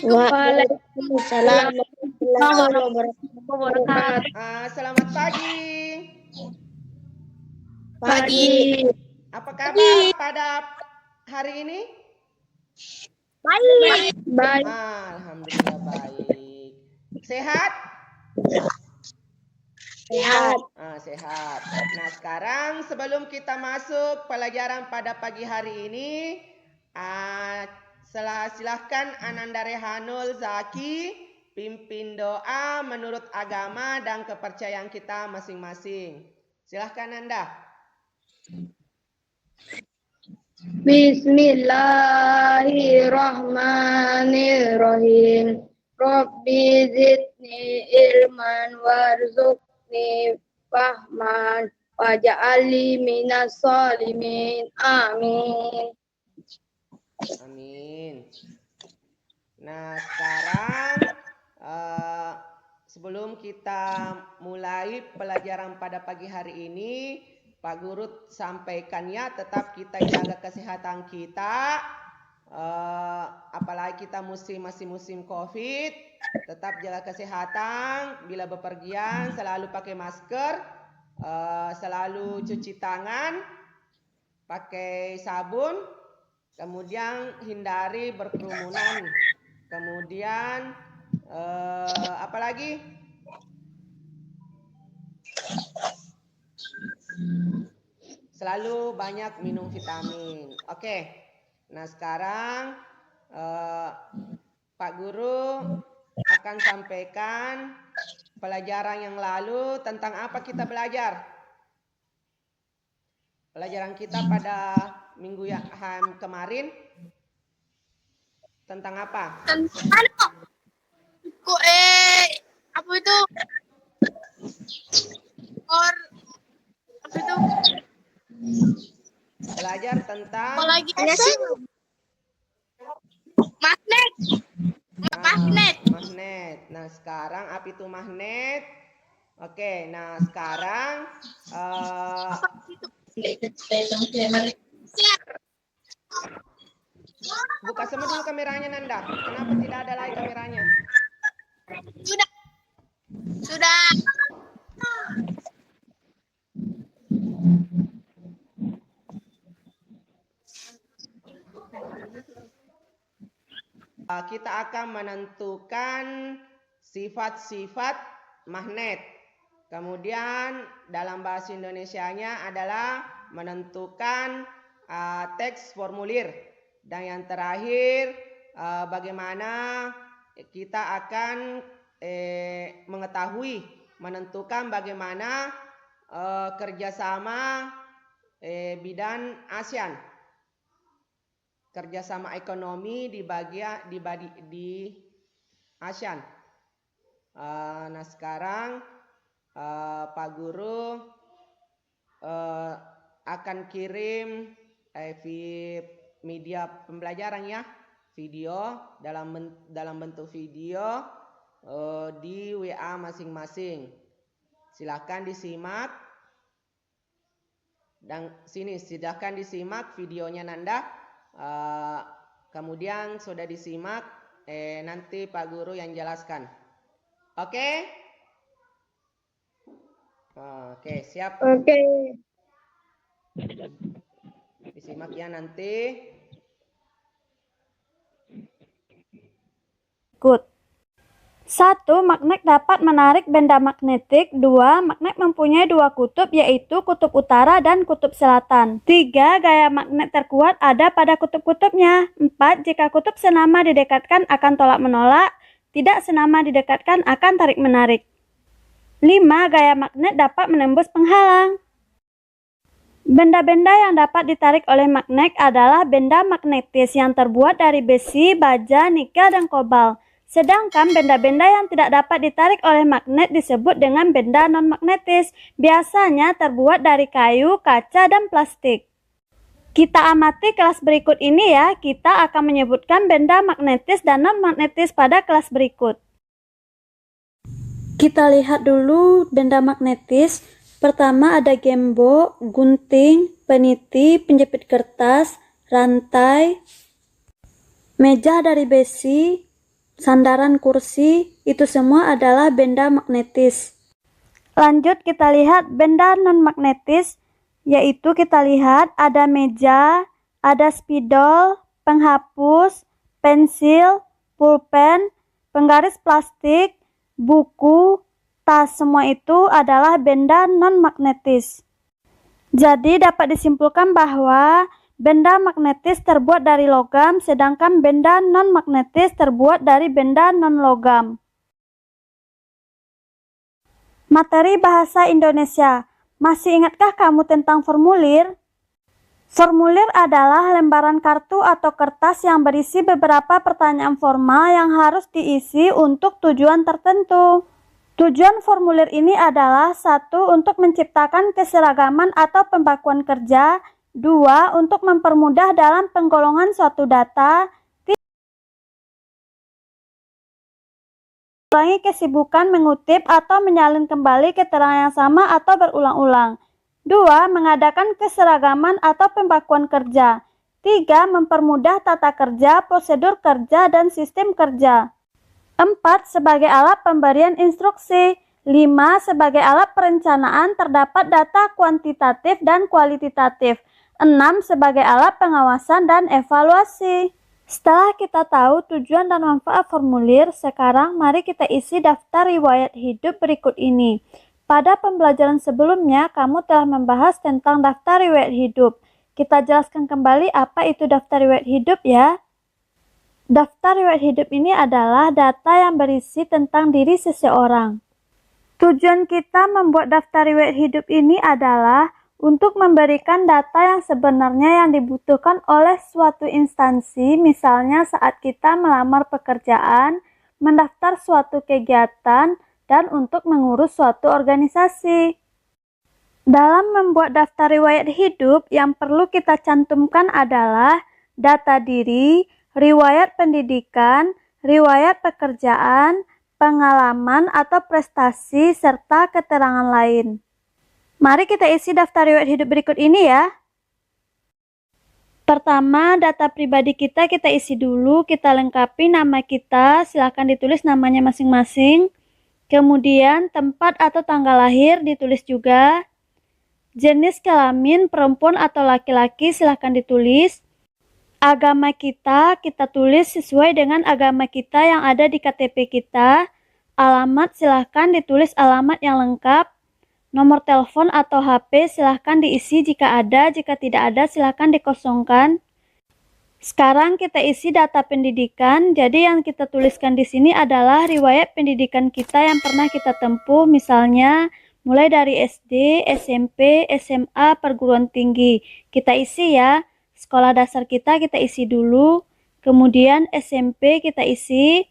Waalaikumsalam warahmatullahi wabarakatuh. Selamat pagi. Pagi. Apa kabar pada hari ini? Baik. Alhamdulillah baik. Sehat? Sehat. Sehat. Nah, sekarang sebelum kita masuk pelajaran pada pagi hari ini, silahkan Ananda Rehanul Zaki pimpin doa menurut agama dan kepercayaan kita masing-masing. Silahkan Anda. Bismillahirrahmanirrahim. Rabbi zidni ilman warzuqni fahman waj'alni minas sholimin. Amin. Amin. Nah, sekarang sebelum kita mulai pelajaran pada pagi hari ini, Pak Guru sampaikannya tetap kita jaga kesehatan kita, apalagi kita masih musim COVID, tetap jaga kesehatan, bila bepergian selalu pakai masker, selalu cuci tangan, pakai sabun, kemudian hindari berkerumunan, kemudian apalagi? Selalu banyak minum vitamin. Oke. Nah, sekarang Pak Guru akan sampaikan pelajaran yang lalu tentang apa kita belajar. Pelajaran kita pada minggu yang kemarin tentang apa? Apa itu? Apa itu? Belajar tentang magnet. Nah, sekarang apa itu magnet? Oke, nah sekarang buka semua dulu kameranya Nanda. Kenapa tidak ada lagi kameranya? Sudah. Kita akan menentukan sifat-sifat magnet. Kemudian dalam bahasa Indonesianya adalah menentukan teks formulir. Dan yang terakhir bagaimana kita akan menentukan bagaimana kerjasama bidang ASEAN. Kerjasama ekonomi di ASEAN. Nah, sekarang Pak Guru akan kirim media pembelajaran ya, video dalam bentuk video di WA masing-masing. Silakan disimak dan silakan disimak videonya Nanda. Kemudian sudah disimak, nanti Pak Guru yang jelaskan. Oke? Oke, siap. Oke. Disimak ya nanti. Good. 1. Magnet dapat menarik benda magnetik. 2. Magnet mempunyai dua kutub, yaitu kutub utara dan kutub selatan. 3. Gaya magnet terkuat ada pada kutub-kutubnya. 4. Jika kutub senama didekatkan akan tolak-menolak, tidak senama didekatkan akan tarik-menarik. 5. Gaya magnet dapat menembus penghalang. Benda-benda yang dapat ditarik oleh magnet adalah benda magnetis yang terbuat dari besi, baja, nikel, dan kobalt. Sedangkan benda-benda yang tidak dapat ditarik oleh magnet disebut dengan benda non-magnetis, biasanya terbuat dari kayu, kaca, dan plastik. Kita amati kelas berikut ini ya, kita akan menyebutkan benda magnetis dan non-magnetis pada kelas berikut. Kita lihat dulu benda magnetis. Pertama ada gembok, gunting, peniti, penjepit kertas, rantai, meja dari besi, sandaran kursi, itu semua adalah benda magnetis. Lanjut kita lihat benda non-magnetis, yaitu kita lihat ada meja, ada spidol, penghapus, pensil, pulpen, penggaris plastik, buku, tas, semua itu adalah benda non-magnetis. Jadi dapat disimpulkan bahwa benda magnetis terbuat dari logam, sedangkan benda non-magnetis terbuat dari benda non-logam. Materi bahasa Indonesia. Masih ingatkah kamu tentang formulir? Formulir adalah lembaran kartu atau kertas yang berisi beberapa pertanyaan formal yang harus diisi untuk tujuan tertentu. Tujuan formulir ini adalah 1. Untuk menciptakan keseragaman atau pembakuan kerja, 2. Untuk mempermudah dalam penggolongan suatu data, mengurangi kesibukan mengutip atau menyalin kembali keterangan yang sama atau berulang-ulang. 2. Mengadakan keseragaman atau pembakuan kerja. 3. Mempermudah tata kerja, prosedur kerja, dan sistem kerja. 4. Sebagai alat pemberian instruksi. 5. Sebagai alat perencanaan terdapat data kuantitatif dan kualitatif. 6. Sebagai alat pengawasan dan evaluasi. Setelah kita tahu tujuan dan manfaat formulir, sekarang mari kita isi daftar riwayat hidup berikut ini. Pada pembelajaran sebelumnya, kamu telah membahas tentang daftar riwayat hidup. Kita jelaskan kembali apa itu daftar riwayat hidup ya. Daftar riwayat hidup ini adalah data yang berisi tentang diri seseorang. Tujuan kita membuat daftar riwayat hidup ini adalah untuk memberikan data yang sebenarnya yang dibutuhkan oleh suatu instansi, misalnya saat kita melamar pekerjaan, mendaftar suatu kegiatan, dan untuk mengurus suatu organisasi. Dalam membuat daftar riwayat hidup, yang perlu kita cantumkan adalah data diri, riwayat pendidikan, riwayat pekerjaan, pengalaman atau prestasi, serta keterangan lain. Mari kita isi daftar riwayat hidup berikut ini ya. Pertama, data pribadi kita isi dulu, kita lengkapi nama kita, silakan ditulis namanya masing-masing. Kemudian tempat atau tanggal lahir ditulis juga. Jenis kelamin perempuan atau laki-laki silakan ditulis. Agama kita tulis sesuai dengan agama kita yang ada di KTP kita. Alamat silakan ditulis alamat yang lengkap. Nomor telepon atau HP silahkan diisi jika ada, jika tidak ada silahkan dikosongkan. Sekarang kita isi data pendidikan, jadi yang kita tuliskan di sini adalah riwayat pendidikan kita yang pernah kita tempuh, misalnya mulai dari SD, SMP, SMA, perguruan tinggi. Kita isi ya, sekolah dasar kita isi dulu, kemudian SMP kita isi,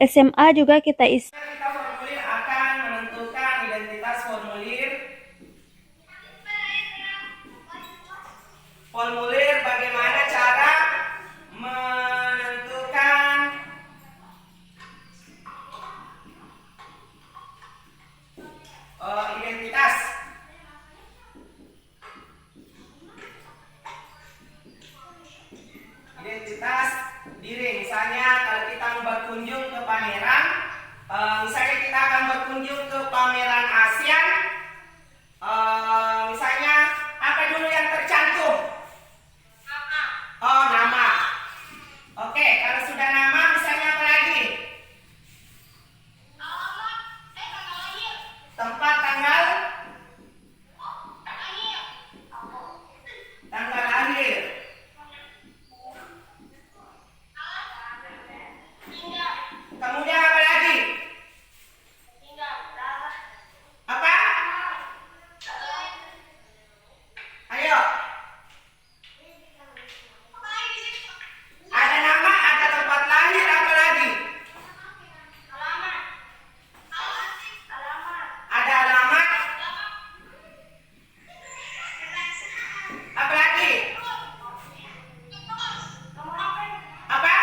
SMA juga kita isi. Formulir akan menentukan identitas formulir. Formulir bagaimana cara menentukan identitas. Identitas diri, misalnya kalau kita berkunjung ke pameran, misalnya kita akan berkunjung ke pameran ASEAN, misalnya apa dulu yang tercantum? Oh, nama. Oke, kalau sudah nama, misalnya apa lagi? Tempat, tanggal lahir. Kemudian apa lagi? Apa? Ayo. Ada nama, ada tempat lahir, apa lagi? Ada alamat. Apa lagi? Apa?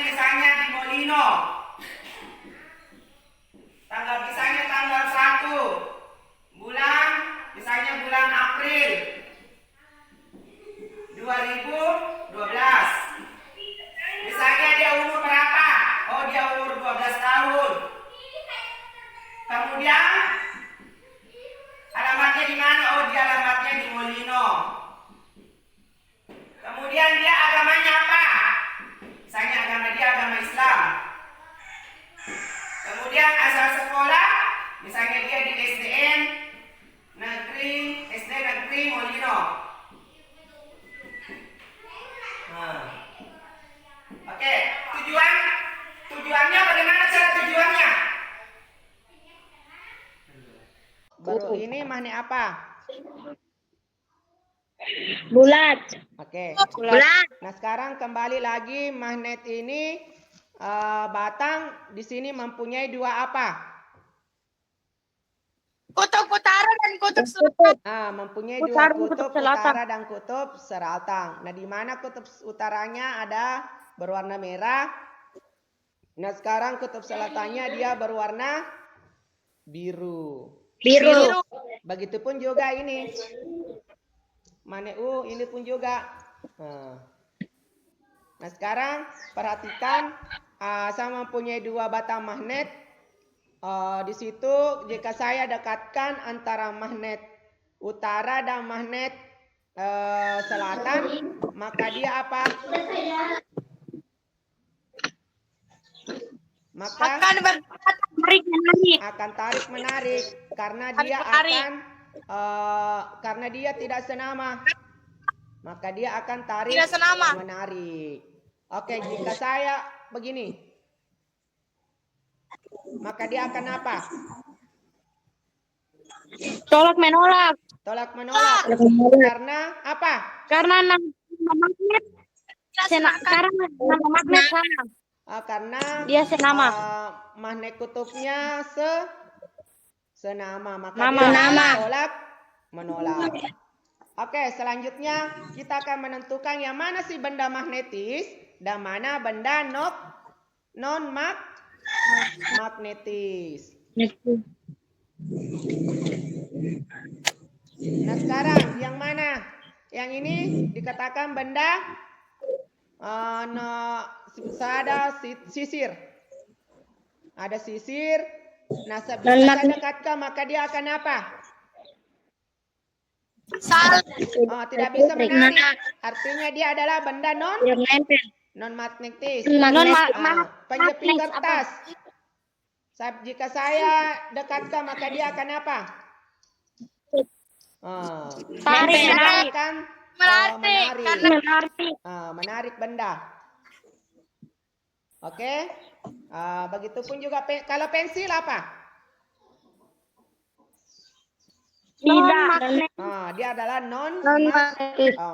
misalnya di Molino. Misalnya tanggal 1 bulan, misalnya bulan April 2012. Misalnya dia umur berapa? Oh, dia umur 12 tahun. Kemudian alamatnya di mana? Oh, dia alamatnya di Molino. Kemudian dia agamanya apa? Misalnya agama dia agama Islam. Kemudian asal sekolah, misalnya dia di SD Negeri Molino. Nah. Oke, tujuannya bagaimana cara tujuannya? Baru ini magnet apa? Bulat. Oke. Bulat. Nah, sekarang kembali lagi magnet ini batang di sini mempunyai dua apa? Kutub utara dan kutub selatan. Mempunyai dua kutub utara dan kutub selatan. Nah, di mana kutub utaranya ada berwarna merah. Nah, sekarang kutub selatannya dia berwarna biru. Biru. Begitupun juga ini. Ini pun juga. Nah, sekarang perhatikan, saya mempunyai dua batang magnet. Di situ jika saya dekatkan antara magnet utara dan magnet selatan, maka dia apa? Maka akan tarik menarik karena dia tidak senama. Maka dia akan tarik menarik. Oke, jika saya begini, maka dia akan apa? Tolak menolak. Tolak menolak. Karena apa? Karena nama magnet. Sekarang nama magnet sama. Karena Dia senama. magnet kutubnya senama. Maka Nama. dia tolak menolak. Oke, selanjutnya kita akan menentukan yang mana sih benda magnetis dan mana benda non magnetis. Nah, sekarang yang mana? Yang ini dikatakan benda ada sisir. Ada sisir. Nah, bila saya dekatkan maka dia akan apa? Tidak bisa menarik. Artinya dia adalah benda non magnetis. Penjepit kertas. Jika saya dekatkan maka dia akan apa? Menarik benda. Oke. Begitupun juga kalau pensil apa? Tidak. Dia adalah non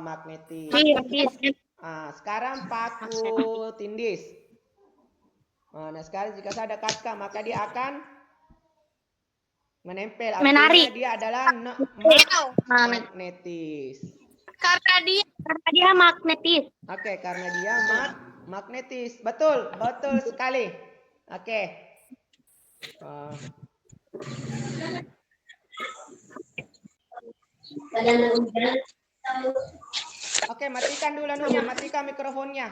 magnetis. Sekarang paku tindis. Nah, sekarang jika saya dekatkan maka dia akan menempel. Artinya dia adalah magnetis. Karena dia magnetis. Oke, karena dia magnetis. Betul sekali. Oke. Oke, matikan dulu anunya, matikan mikrofonnya.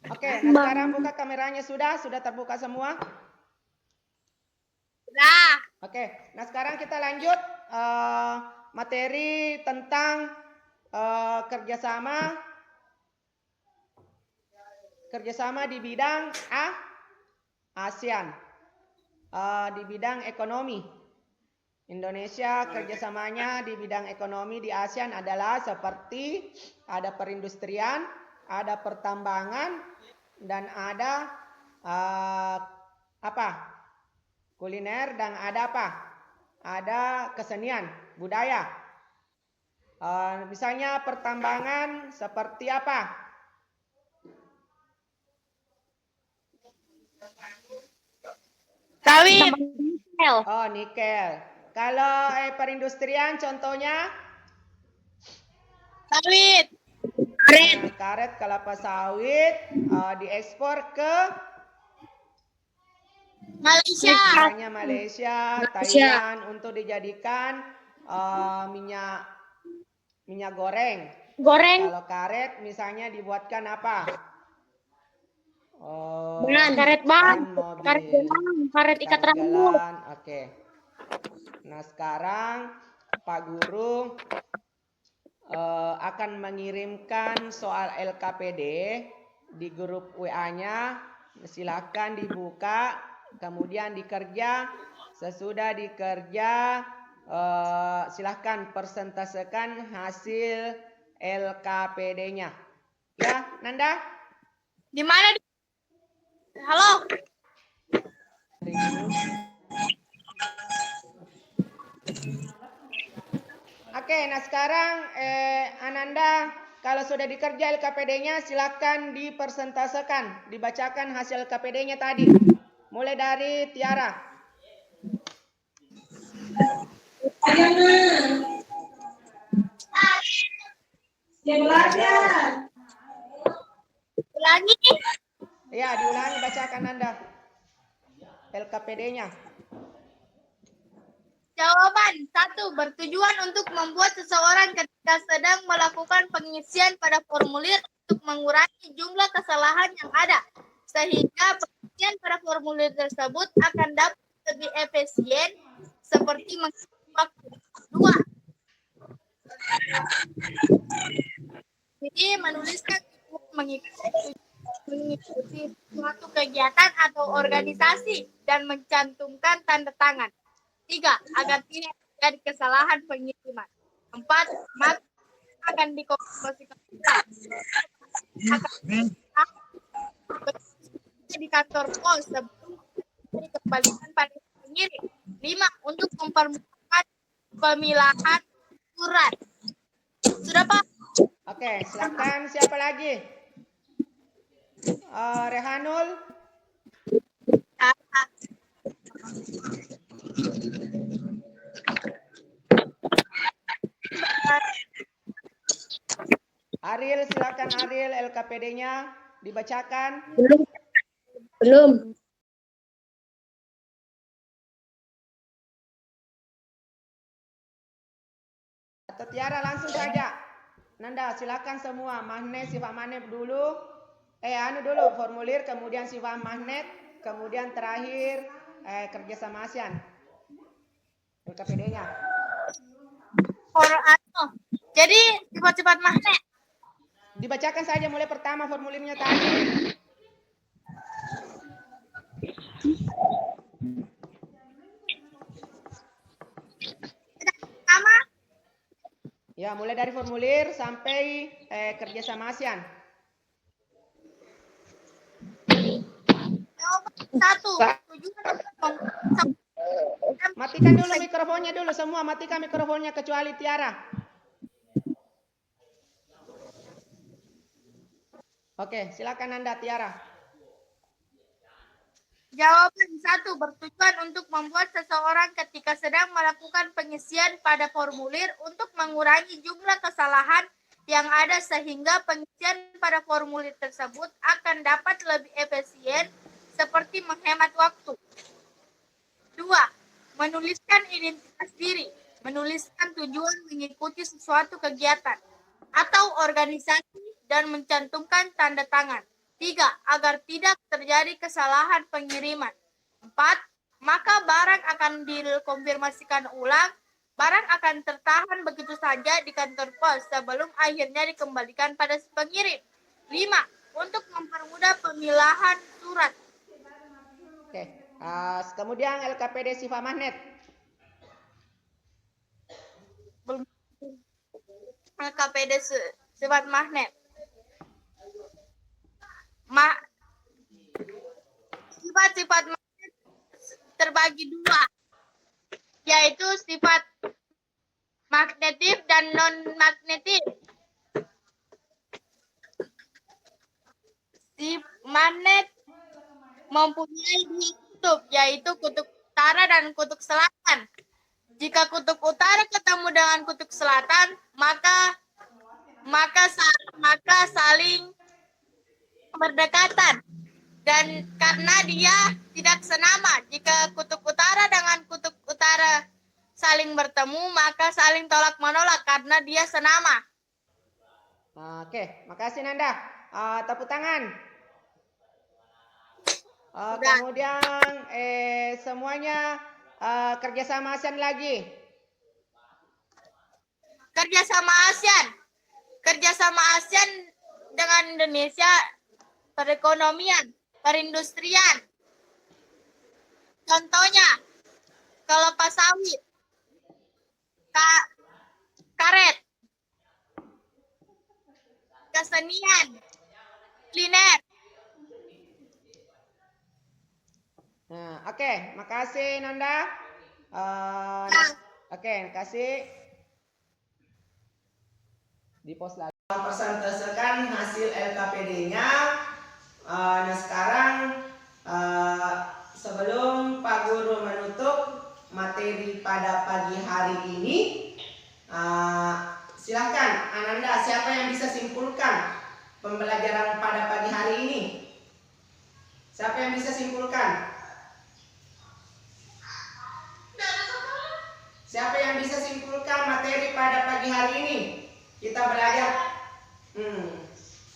Oke, nah sekarang buka kameranya sudah terbuka semua? Sudah. Oke, nah sekarang kita lanjut materi tentang kerjasama di bidang ASEAN, di bidang ekonomi. Indonesia kerjasamanya di bidang ekonomi di ASEAN adalah seperti ada perindustrian, ada pertambangan, dan ada kuliner, dan ada ada kesenian budaya. Misalnya pertambangan seperti apa? Sawit. Oh, nikel. Kalau perindustrian contohnya? Sawit. Karet kelapa sawit diekspor ke Malaysia. misalnya Malaysia, Thailand untuk dijadikan minyak goreng. Goreng. Kalau karet misalnya dibuatkan apa? Karet ban. Ban Karet mobil. gelang. Karet ikat Karet rambut. jalan. Oke. Nah sekarang Pak Guru akan mengirimkan soal LKPD di grup WA-nya. Silakan dibuka, kemudian dikerja. Sesudah dikerja, silakan persentasekan hasil LKPD-nya. Ya, Nanda? Di mana? Halo. Oke, nah sekarang Ananda, kalau sudah dikerja LKPD-nya, silakan dipersentasekan, dibacakan hasil LKPD-nya tadi. Mulai dari Tiara. Ulangi. Ya, diulangi bacakan Anda LKPD-nya. Jawaban 1. Bertujuan untuk membuat seseorang ketika sedang melakukan pengisian pada formulir untuk mengurangi jumlah kesalahan yang ada, sehingga pengisian pada formulir tersebut akan dapat lebih efisien seperti menghemat waktu. 2. Jadi menuliskan mengikuti suatu kegiatan atau organisasi dan mencantumkan tanda tangan. 3. Agar tidak terjadi kesalahan pengiriman. 4. Maka akan dikonfirmasikan di kantor pos sebelum dikembalikan pada pengirim. 5. Untuk mempermudah pemilahan surat. Sudah Pak? Oke, silakan siapa lagi? Rehanul. Ariel, silakan Ariel, LKPD-nya dibacakan. Belum. Atau Tiara langsung saja. Nanda, silakan semua. Magnet, sifat magnet dulu. Dulu formulir, kemudian sifat magnet, kemudian terakhir kerjasama ASEAN. LKPD-nya. Jadi sifat-sifat magnet. Dibacakan saja mulai pertama formulirnya tadi. Pertama. Ya, mulai dari formulir sampai kerjasama ASEAN. 1. Matikan dulu mikrofonnya dulu semua, matikan mikrofonnya kecuali Tiara. Oke, silakan Anda Tiara. Jawaban 1. Bertujuan untuk membuat seseorang ketika sedang melakukan pengisian pada formulir untuk mengurangi jumlah kesalahan yang ada sehingga pengisian pada formulir tersebut akan dapat lebih efisien seperti menghemat waktu. 2. Menuliskan identitas diri, menuliskan tujuan mengikuti sesuatu kegiatan atau organisasi dan mencantumkan tanda tangan. 3. Agar tidak terjadi kesalahan pengiriman. 4. Maka barang akan dikonfirmasikan ulang. Barang akan tertahan begitu saja di kantor pos sebelum akhirnya dikembalikan pada si pengirim. 5. Untuk mempermudah pemilahan surat. Oke. Kemudian LKPD sifat magnet. LKPD sifat magnet. Sifat-sifat magnet terbagi dua, yaitu sifat magnetif dan non-magnetif. Si magnet mempunyai dua kutub, yaitu kutub utara dan kutub selatan. Jika kutub utara ketemu dengan kutub selatan, maka maka saling berdekatan. Dan karena dia tidak senama, jika kutub utara dengan kutub utara saling bertemu, maka saling tolak menolak karena dia senama. Oke, makasih Nanda. Tepuk tangan. Sudah. Kemudian semuanya kerjasama ASEAN lagi. Kerjasama ASEAN dengan Indonesia, perekonomian, perindustrian. Contohnya, kelapa sawit, karet, kesenian, kuliner. Nah, oke, makasih Nanda. Oke, kasih di pos lagi. Persentasekan hasil LKPD-nya. Nah sekarang sebelum Pak Guru menutup materi pada pagi hari ini, silahkan Ananda, siapa yang bisa simpulkan pembelajaran pada pagi hari ini? Siapa yang bisa simpulkan? Siapa yang bisa simpulkan materi pada pagi hari ini? Kita belajar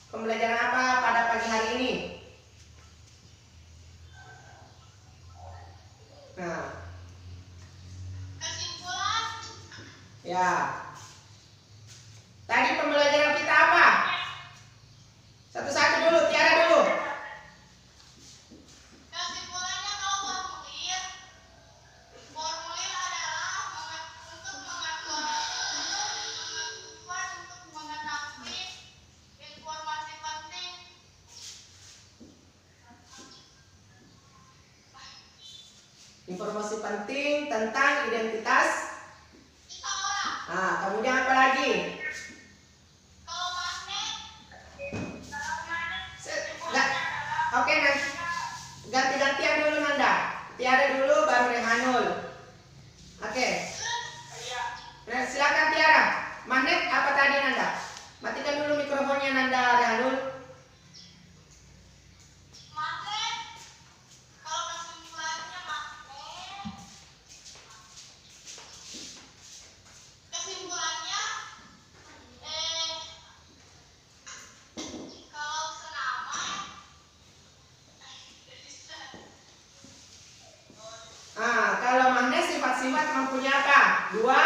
pembelajaran apa pada pagi hari ini? Nah, kesimpulan. Ya. Tadi pembelajaran kita apa? Satu-satu dulu, Tiara dulu. Kesimpulannya kalau formulir adalah untuk mengetahui informasi penting. Informasi penting tentang identitas. Kemudian apa lagi? Oke, nanti ganti-gantian dulu Nanda. Tiara dulu baru Rehanul. Oke. Nah, silakan Tiara. Magnet apa tadi Nanda? Matikan dulu mikrofonnya Nanda Rehanul. Kalau magnet sifat-sifat mempunyai apa? Dua.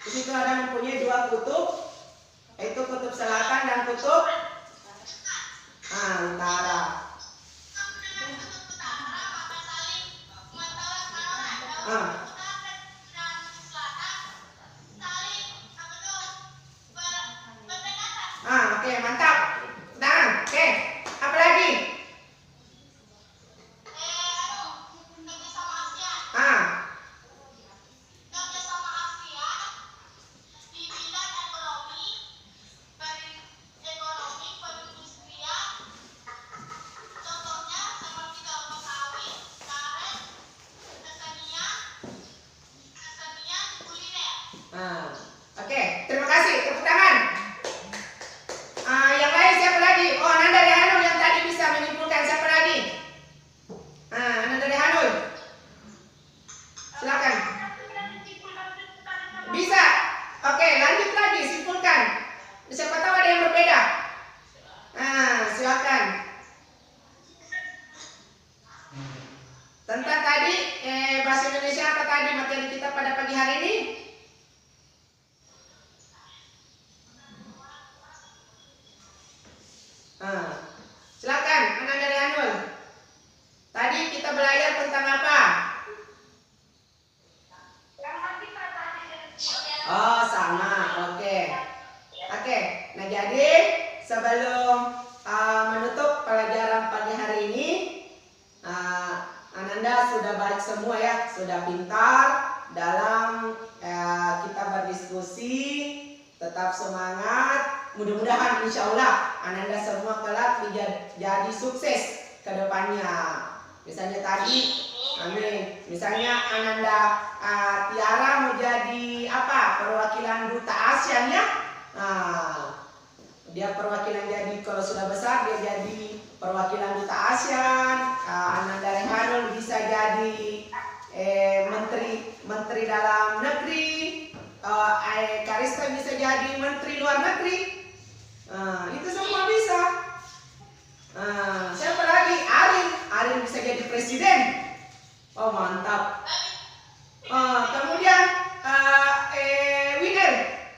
Di situ ada mempunyai dua kutub, yaitu kutub selatan dan kutub utara. Oke, mantap. Nah, oke. Apa lagi? Oke, terima kasih. Tepuk tangan. Yang lain siapa lagi? Oh, Nanda Rehanul yang tadi bisa menyimpulkan. Siapa lagi? Nanda Rehanul. Silakan. Bisa. Oke, lanjut lagi, simpulkan. Siapa tahu ada yang berbeda. Silakan. Tentang tadi bahasa Indonesia apa tadi materi kita pada pagi hari ini? Silakan, Ananda Rehanul. Tadi kita belajar tentang apa? Oh, sama. Oke. Nah, jadi sebelum menutup pelajaran pagi hari ini, Ananda sudah baik semua ya, sudah pintar dalam kita berdiskusi, tetap semangat. Mudah-mudahan insya Allah Ananda semua kelak jadi sukses ke depannya. Misalnya tadi, amin. Misalnya Ananda Tiara mau jadi apa? Perwakilan perwakilan duta ASEAN ya. Nah, dia perwakilan, jadi kalau sudah besar dia jadi perwakilan duta ASEAN. Ananda Rehanul bisa jadi menteri dalam negeri. Karista bisa jadi menteri luar negeri. Itu semua bisa. Siapa lagi? Arin bisa jadi presiden. Oh mantap. Kemudian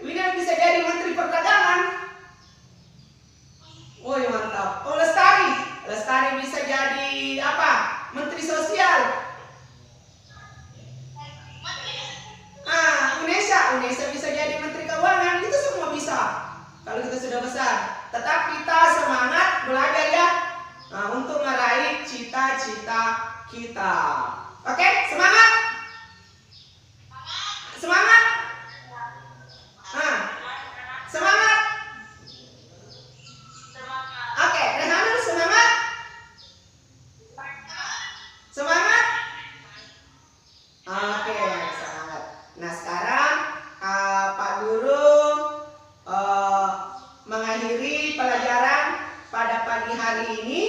Winner bisa jadi menteri perdagangan. Oh mantap. Oh Lestari bisa jadi apa? Menteri sosial. Unesa bisa jadi menteri keuangan. Itu semua bisa kalau kita sudah besar. Tetap kita semangat belajar ya, untuk meraih cita-cita kita. Oke, semangat. Semangat. Semangat. Oke, Rehanul semangat. Semangat. Oke, semangat. Nah, sekarang Pak Guru mengakhiri pelajaran pada pagi hari ini.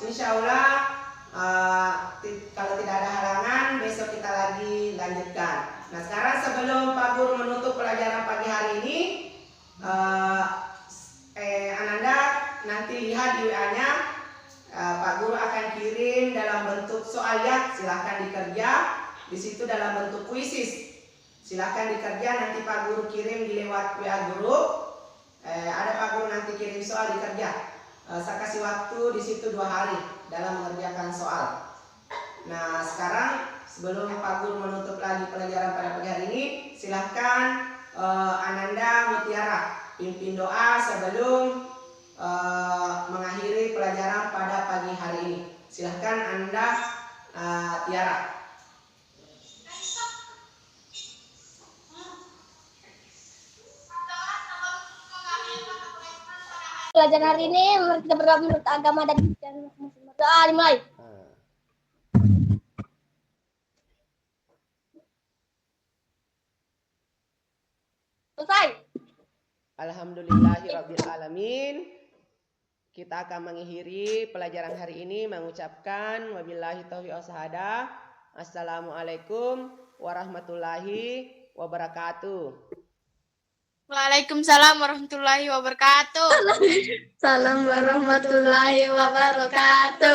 Insya Allah kalau tidak ada halangan besok kita lagi lanjutkan. Nah sekarang sebelum Pak Guru menutup pelajaran pagi hari ini, Ananda nanti lihat di WA-nya, Pak Guru akan kirim dalam bentuk soal ya, silahkan dikerja. Di situ dalam bentuk kuisis, silahkan dikerja. Nanti Pak Guru kirim di lewat WA Guru. Ada Pak Guru nanti kirim soal dikerja. Saya kasih waktu di situ 2 hari dalam mengerjakan soal. Nah sekarang sebelum Pak Guru menutup lagi pelajaran pada pagi hari ini, silahkan Ananda Mutiara pimpin doa sebelum mengakhiri pelajaran pada pagi hari ini. Silahkan Ananda Tiara. Pelajaran hari ini kita berdoa menurut agama dan doa dimulai. Selesai. Alhamdulillahirabbil alamin. Kita akan mengakhiri pelajaran hari ini mengucapkan wabillahi taufiq wal hidayah. Assalamualaikum warahmatullahi wabarakatuh. Waalaikumsalam warahmatullahi wabarakatuh. Salam warahmatullahi wabarakatuh.